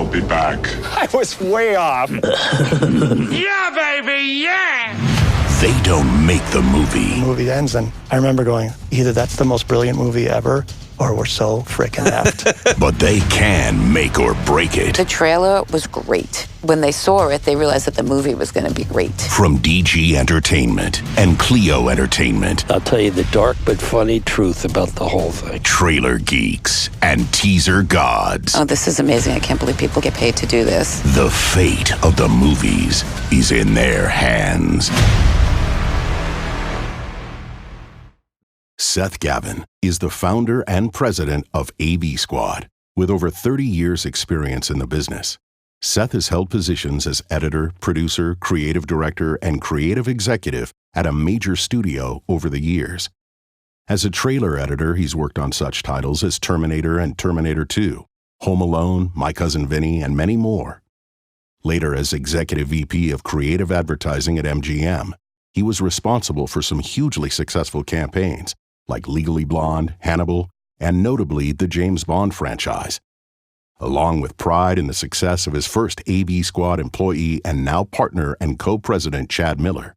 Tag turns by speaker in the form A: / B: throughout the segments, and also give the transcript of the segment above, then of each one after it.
A: I'll be back.
B: I was way off.
C: Yeah, baby, yeah!
D: They don't make the movie.
E: The movie ends, and I remember going, either that's the most brilliant movie ever, or we're so frickin' effed.
D: But they can make or break it.
F: The trailer was great. When they saw it, they realized that the movie was going to be great.
D: From DG Entertainment and Clio Entertainment.
G: I'll tell you the dark but funny truth about the whole thing.
D: Trailer Geeks and Teaser Gods.
F: Oh, this is amazing. I can't believe people get paid to do this.
D: The fate of the movies is in their hands. Seth Gaven is the founder and president of AV Squad. With over 30 years' experience in the business, Seth has held positions as editor, producer, creative director, and creative executive at a major studio over the years. As a trailer editor, he's worked on such titles as Terminator and Terminator 2, Home Alone, My Cousin Vinny, and many more. Later, as executive VP of creative advertising at MGM, he was responsible for some hugely successful campaigns, like Legally Blonde, Hannibal, and notably the James Bond franchise. Along with pride in the success of his first AV Squad employee and now partner and co-president Chad Miller,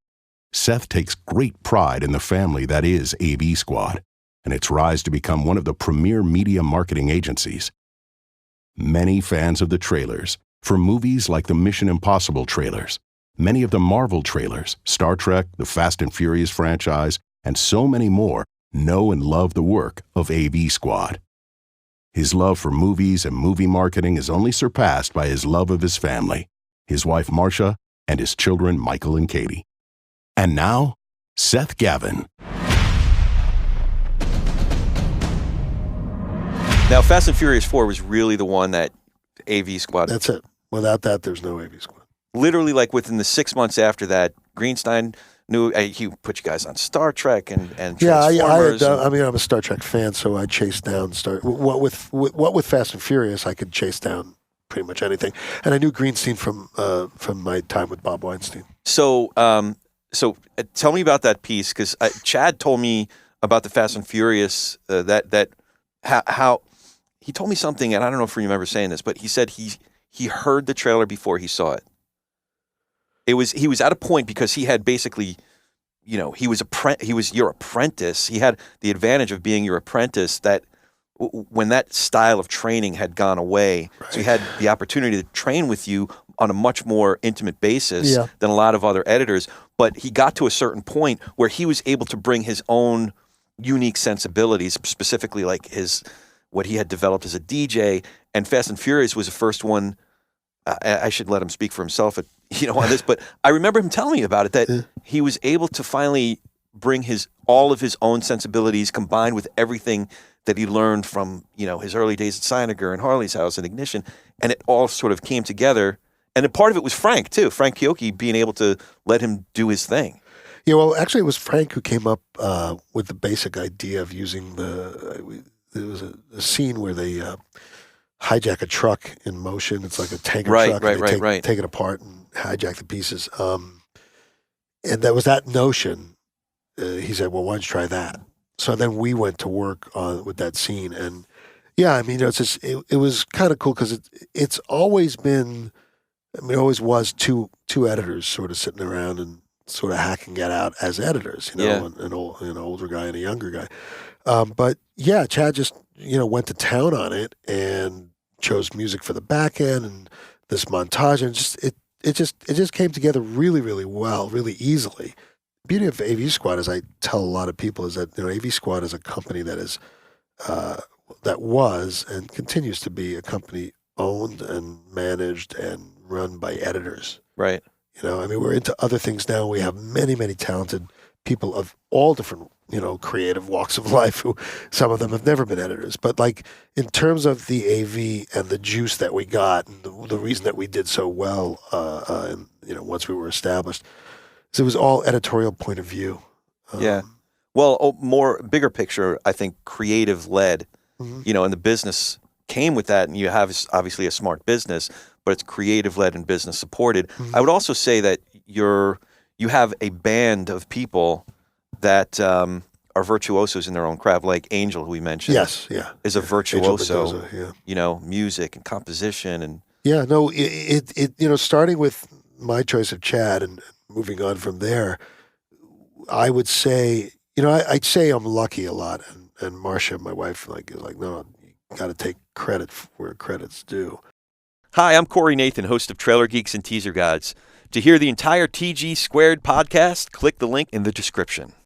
D: Seth takes great pride in the family that is AV Squad and its rise to become one of the premier media marketing agencies. Many fans of the trailers, for movies like the Mission Impossible trailers, many of the Marvel trailers, Star Trek, the Fast and Furious franchise, and so many more, know and love the work of AV Squad. His love for movies and movie marketing is only surpassed by his love of his family, his wife Marcia, and his children Michael and Katie. And now, Seth Gaven.
H: Now, Fast and Furious 4 was really the one that AV Squad...
I: That's it. Without that, there's no AV Squad.
H: Literally, like within the 6 months after that, Greenstein knew he put you guys on Star Trek and Transformers.
I: I'm a Star Trek fan, so I chased down what with Fast and Furious, I could chase down pretty much anything. And I knew Greenstein from my time with Bob Weinstein.
H: So tell me about that piece, because Chad told me about the Fast and Furious how he told me something, and I don't know if you remember saying this, but he said he heard the trailer before he saw it. He was at a point because he had basically, he was your apprentice. He had the advantage of being your apprentice that when that style of training had gone away, right. So he had the opportunity to train with you on a much more intimate basis than a lot of other editors. But he got to a certain point where he was able to bring his own unique sensibilities, specifically like what he had developed as a DJ. And Fast and Furious was the first one. I should let him speak for himself, on this. But I remember him telling me about it, that he was able to finally bring all of his own sensibilities combined with everything that he learned from, his early days at Seiniger and Harley's House and Ignition, and it all sort of came together. And a part of it was Frank too, Frank Kiyoki being able to let him do his thing.
I: Yeah, well, actually, it was Frank who came up with the basic idea of using there was a scene where they hijack a truck in motion. It's like a tanker truck. Right. Take it apart and hijack the pieces. And that was that notion. He said, "Well, why don't you try that?" So then we went to work with that scene, and it's just it was kind of cool because it's always been. It always was two editors sort of sitting around and sort of hacking it out as editors. An older guy and a younger guy. But yeah, Chad just went to town on it and chose music for the back end and this montage, and it just came together really, really well, really easily. The beauty of AV Squad, as I tell a lot of people, is that AV Squad is a company that is that was and continues to be a company owned and managed and run by editors.
H: Right.
I: We're into other things now. We have many, many talented people of all different, creative walks of life who some of them have never been editors. But like in terms of the AV and the juice that we got and the reason that we did so well, once we were established, is it was all editorial point of view.
H: Well, bigger picture, I think creative led, and the business came with that, and you have obviously a smart business, but it's creative led and business supported. I would also say that you have a band of people that are virtuosos in their own craft, like Angel, who we mentioned.
I: Yes, yeah.
H: Is a virtuoso,
I: Mendoza,
H: music and composition. And
I: Yeah, no, starting with my choice of Chad and moving on from there, I would say, I'd say I'm lucky a lot. And Marcia, my wife, is like, no, you got to take credit where credit's due.
H: Hi, I'm Corey Nathan, host of Trailer Geeks and Teaser Gods. To hear the entire TG Squared podcast, click the link in the description.